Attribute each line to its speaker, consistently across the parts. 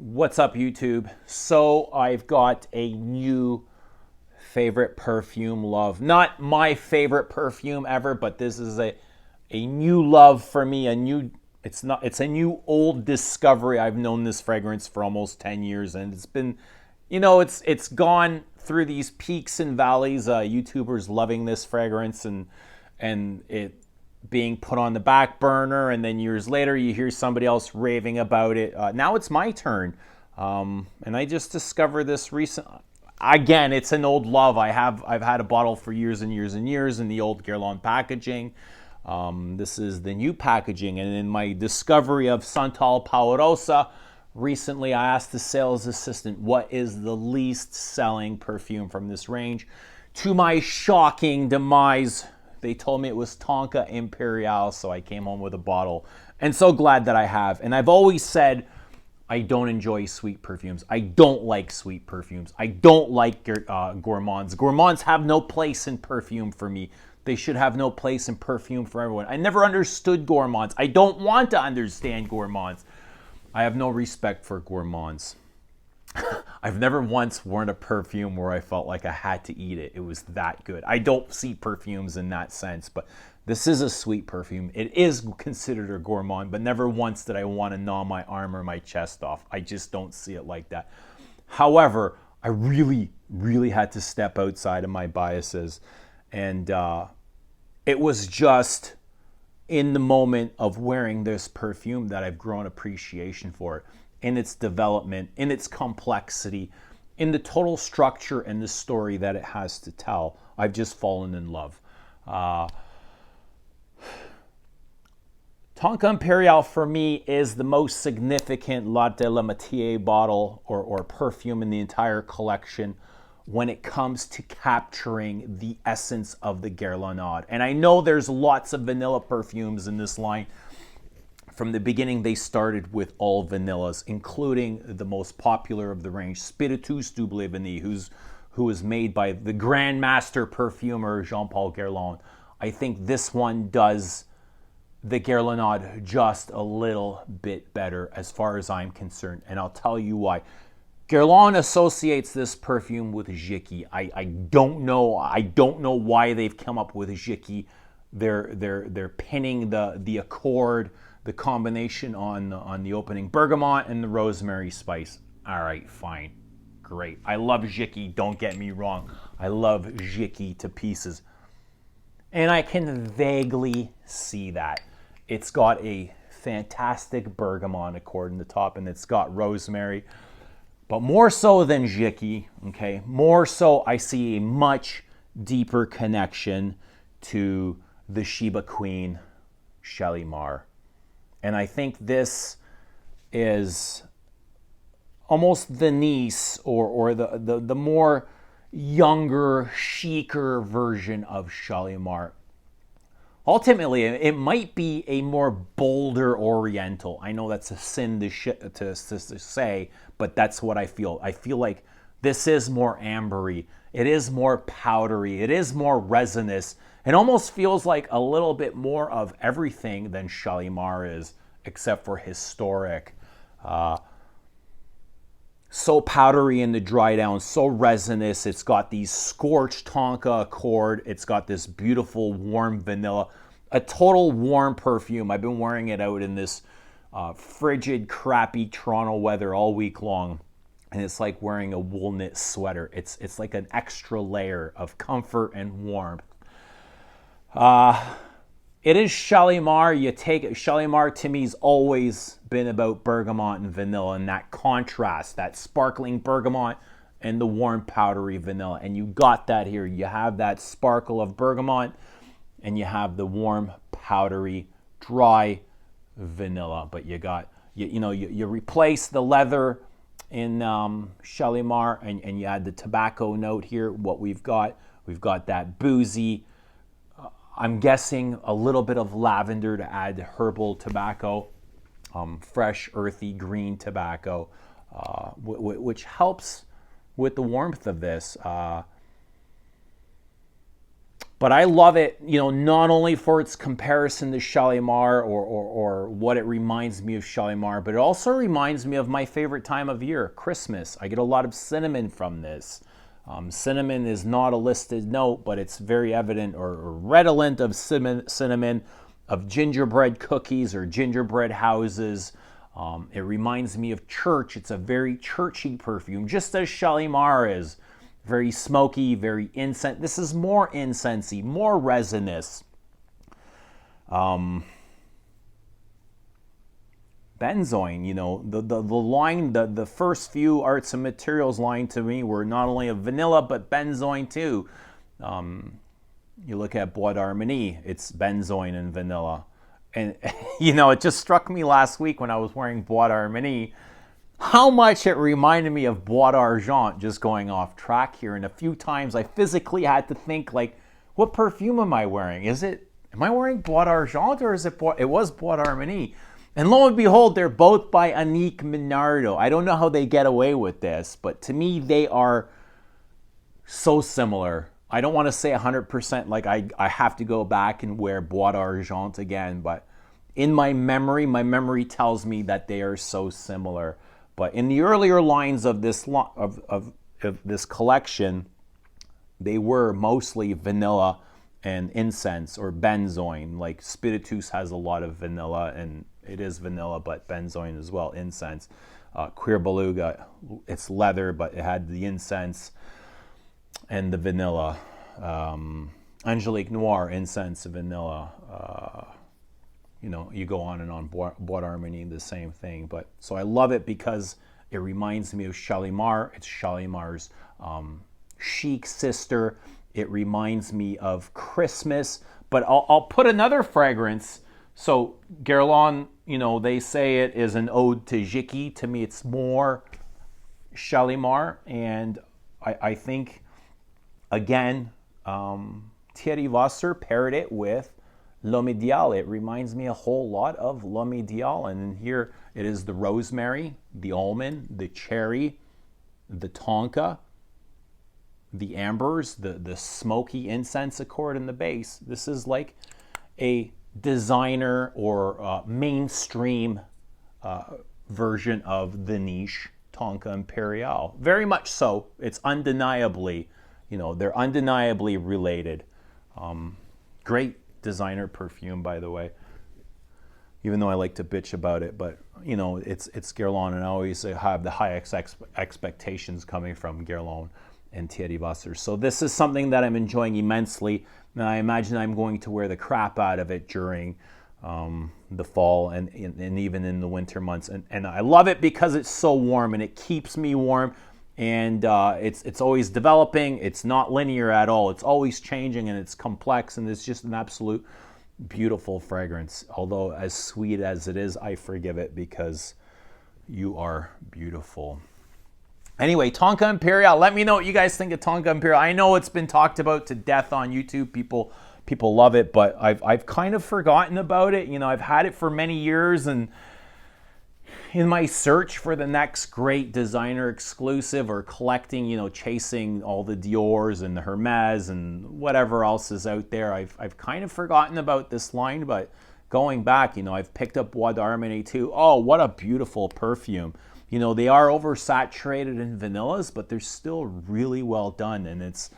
Speaker 1: What's up, YouTube? So I've got a new favorite perfume love. Not my favorite perfume ever, but this is a new love for me. It's a new old discovery. I've known this fragrance for almost 10 years, and it's been, it's gone through these peaks and valleys. YouTubers loving this fragrance and it being put on the back burner, and then years later you hear somebody else raving about it. Now it's my turn, and I just discovered this recent. Again, it's an old love. I've had a bottle for years and years and years in the old Guerlain packaging. This is the new packaging, and in my discovery of Santal Paurosa, recently I asked the sales assistant what is the least selling perfume from this range. To my shocking demise, they told me it was Tonka Imperiale, so I came home with a bottle. And so glad that I have. And I've always said I don't enjoy sweet perfumes. I don't like sweet perfumes. I don't like gourmands. Gourmands have no place in perfume for me. They should have no place in perfume for everyone. I never understood gourmands. I don't want to understand gourmands. I have no respect for gourmands. I've never once worn a perfume where I felt like I had to eat it. It was that good. I don't see perfumes in that sense, but this is a sweet perfume. It is considered a gourmand, but never once did I want to gnaw my arm or my chest off. I just don't see it like that. However, I really, really had to step outside of my biases, and it was just in the moment of wearing this perfume that I've grown appreciation for it. In its development, in its complexity, in the total structure and the story that it has to tell. I've just fallen in love. Tonka Imperiale for me is the most significant Latte La Materie bottle or perfume in the entire collection when it comes to capturing the essence of the Guerlain. And I know there's lots of vanilla perfumes in this line. From the beginning, they started with all vanillas, including the most popular of the range, Spiritus Double Vanille, who was made by the Grand Master perfumer Jean-Paul Guerlain. I think this one does the Guerlain just a little bit better as far as I'm concerned, and I'll tell you why. Guerlain associates this perfume with Jicky. I don't know why they've come up with Jicky. They're pinning the accord, the combination on the opening bergamot and the rosemary spice. All right, fine, great. I love Jicky, don't get me wrong. I love Jicky to pieces. And I can vaguely see that. It's got a fantastic bergamot accord in the top, and it's got rosemary. But more so than Jicky, okay, more so I see a much deeper connection to the Sheba Queen, Shalimar. And I think this is almost the niece or the more younger, chicer version of Shalimar. Ultimately, it might be a more bolder Oriental. I know that's a sin to say, but that's what I feel. I feel like this is more ambery. It is more powdery. It is more resinous. It almost feels like a little bit more of everything than Shalimar is, except for historic. So powdery in the dry down, so resinous. It's got these scorched Tonka accord. It's got this beautiful warm vanilla. A total warm perfume. I've been wearing it out in this frigid, crappy Toronto weather all week long. And it's like wearing a wool knit sweater. It's like an extra layer of comfort and warmth. It is Shalimar. You take it. Shalimar to me has always been about bergamot and vanilla, and that contrast, that sparkling bergamot and the warm powdery vanilla. And you got that here. You have that sparkle of bergamot, and you have the warm powdery dry vanilla. But you got you replace the leather in Shalimar, and you add the tobacco note here. What we've got that boozy, I'm guessing a little bit of lavender to add herbal tobacco, fresh, earthy, green tobacco, which helps with the warmth of this. But I love it, not only for its comparison to Shalimar or what it reminds me of Shalimar, but it also reminds me of my favorite time of year, Christmas. I get a lot of cinnamon from this. Cinnamon is not a listed note, but it's very evident or redolent of cinnamon, of gingerbread cookies or gingerbread houses. It reminds me of church. It's a very churchy perfume, just as Shalimar is. Very smoky, very incense. This is more incensey, more resinous. Benzoin, the line, the first few arts and materials line to me were not only of vanilla, but benzoin too. You look at Bois d'Armenie, it's benzoin and vanilla. And, it just struck me last week when I was wearing Bois d'Armenie how much it reminded me of Bois d'Argent, just going off track here. And a few times I physically had to think, like, what perfume am I wearing? Am I wearing Bois d'Argent or it was Bois d'Armenie? And lo and behold, they're both by Annick Minardo. I don't know how they get away with this, but to me, they are so similar. I don't want to say 100%, like I have to go back and wear Bois d'Argent again, but in my memory tells me that they are so similar. But in the earlier lines of this of this collection, they were mostly vanilla and incense or benzoin. Like Spiritus has a lot of vanilla, and it is vanilla, but benzoin as well, incense. Cuir Beluga, it's leather, but it had the incense and the vanilla. Angelique Noir, incense, vanilla. You go on and on. Bois d'Armenie, the same thing. But so I love it because it reminds me of Shalimar. It's Shalimar's chic sister. It reminds me of Christmas. But I'll put another fragrance. So Guerlain, they say it is an ode to Jiki. To me, it's more Shalimar. And I think, again, Thierry Wasser paired it with L'Homme Ideal. It reminds me a whole lot of L'Homme Ideal. And here it is the rosemary, the almond, the cherry, the tonka, the ambers, the smoky incense accord in the base. This is like a designer or mainstream version of the niche Tonka Imperiale. Very much so. It's undeniably, they're undeniably related. Great designer perfume, by the way, even though I like to bitch about it, but it's Guerlain, and I always have the high expectations coming from Guerlain and Thierry Wasser. So this is something that I'm enjoying immensely, and I imagine I'm going to wear the crap out of it during the fall and even in the winter months. And I love it because it's so warm and it keeps me warm. And it's always developing. It's not linear at all. It's always changing, and it's complex, and it's just an absolute beautiful fragrance. Although as sweet as it is, I forgive it because you are beautiful. Anyway, Tonka Imperiale. Let me know what you guys think of Tonka Imperiale. I know it's been talked about to death on YouTube. People love it, but I've kind of forgotten about it. I've had it for many years, and in my search for the next great designer exclusive or collecting, chasing all the Dior's and the Hermes and whatever else is out there, I've kind of forgotten about this line. But going back, I've picked up Bois d'Armenie too. Oh, what a beautiful perfume. They are oversaturated in vanillas, but they're still really well done. And it's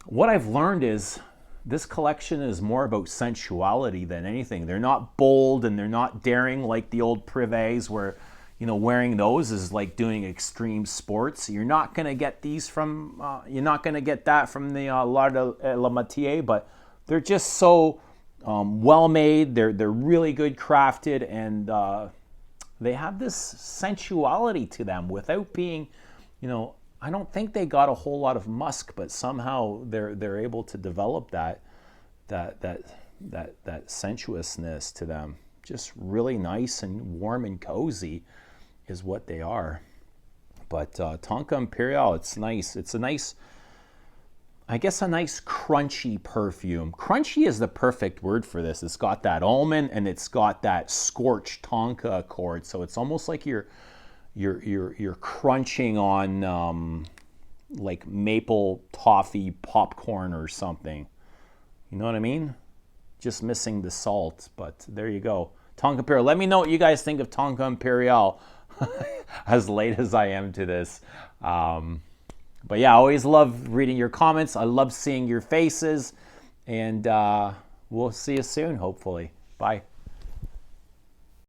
Speaker 1: what I've learned is this collection is more about sensuality than anything. They're not bold and they're not daring like the old Privés where, wearing those is like doing extreme sports. You're not going to get these from, you're not going to get that from the L'Art de la Materie, but they're just so well made. They're really good crafted, and they have this sensuality to them without being, I don't think they got a whole lot of musk, but somehow they're able to develop that sensuousness to them. Just really nice and warm and cozy is what they are. But Tonka Imperiale, it's nice. It's a nice crunchy perfume. Crunchy is the perfect word for this. It's got that almond and it's got that scorched tonka accord. So it's almost like you're crunching on like maple toffee popcorn or something. You know what I mean? Just missing the salt, but there you go. Tonka Imperiale. Let me know what you guys think of Tonka Imperiale as late as I am to this. But yeah, I always love reading your comments. I love seeing your faces. And we'll see you soon, hopefully. Bye.